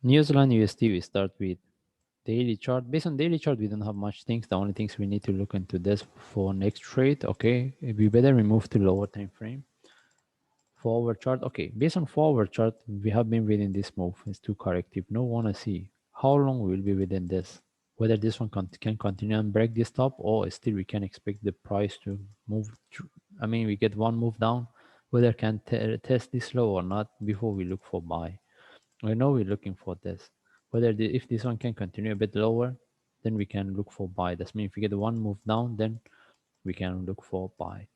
New Zealand USD, we start with daily chart. Based on daily chart, we don't have much things. The only things we need to look into this for next trade. Okay, we better remove to lower time frame. Forward chart. Okay, based on forward chart, we have been within this move. It's too corrective. No wanna see how long we will be within this. Whether this one can continue and break this top, or still we can expect the price to move. I mean, we get one move down. Whether can test this low or not before we look for buy. I know we're looking for this. Whether if this one can continue a bit lower, then we can look for buy. That means if we get one move down, then we can look for buy.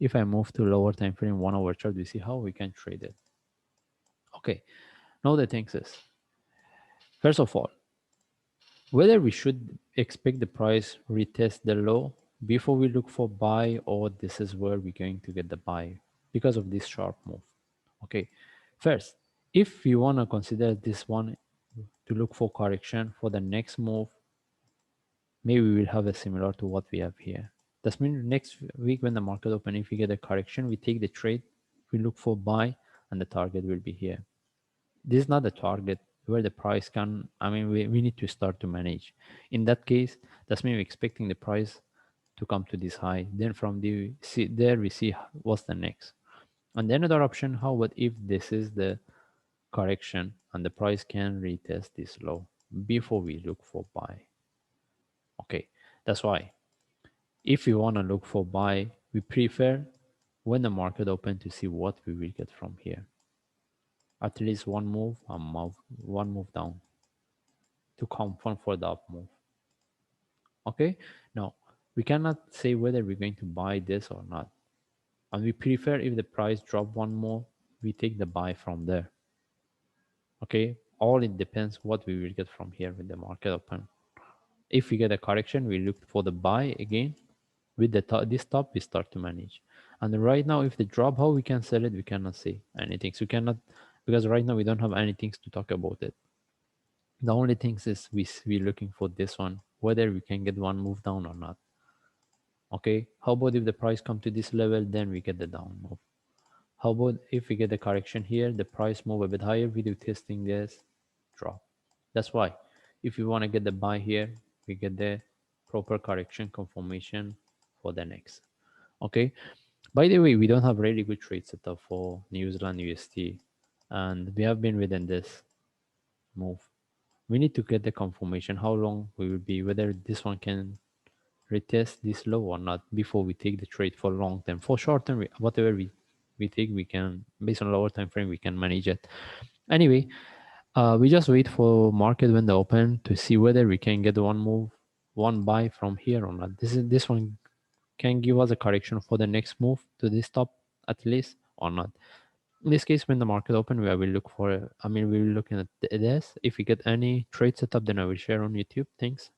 If I move to lower time frame 1 hour chart, we see how we can trade it. Okay, now the thing is, first of all, whether we should expect the price retest the low before we look for buy, or this is where we're going to get the buy because of this sharp move. Okay, first, if you want to consider this one to look for correction for the next move, maybe we will have a similar to what we have here. That means next week when the market open, if we get a correction, we take the trade, we look for buy, and the target will be here. This is not the target where the price can, I mean, we need to start to manage. In that case, that's mean we're expecting the price to come to this high. Then from the see there we see what's the next. And then another option, how about if this is the correction and the price can retest this low before we look for buy. Okay, that's why if we want to look for buy, we prefer when the market open to see what we will get from here. At least one move and one move down to confirm for the up move. Okay, now we cannot say whether we're going to buy this or not, and we prefer if the price drop one more, we take the buy from there. Okay, all it depends what we will get from here with the market open. If we get a correction, we look for the buy again. With the this top, we start to manage. And right now, if the drop, how we can sell it, we cannot say anything. So we cannot, because right now we don't have anything to talk about it. The only things is we're looking for this one, whether we can get one move down or not. Okay, how about if the price come to this level, then we get the down move. How about if we get the correction here, the price move a bit higher, we do testing this, drop. That's why if you want to get the buy here, we get the proper correction confirmation for the next. Okay, by the way, we don't have really good trade setup for New Zealand USD, and we have been within this move. We need to get the confirmation how long we will be, whether this one can retest this low or not before we take the trade for long term. For short term, whatever we think we can, based on lower time frame, we can manage it. Anyway, we just wait for market when they open to see whether we can get one move, one buy from here or not. This one can give us a correction for the next move to this top at least or not. In this case, when the market open, we will look for. I mean, we will look at this. If we get any trade setup, then I will share on YouTube. Thanks.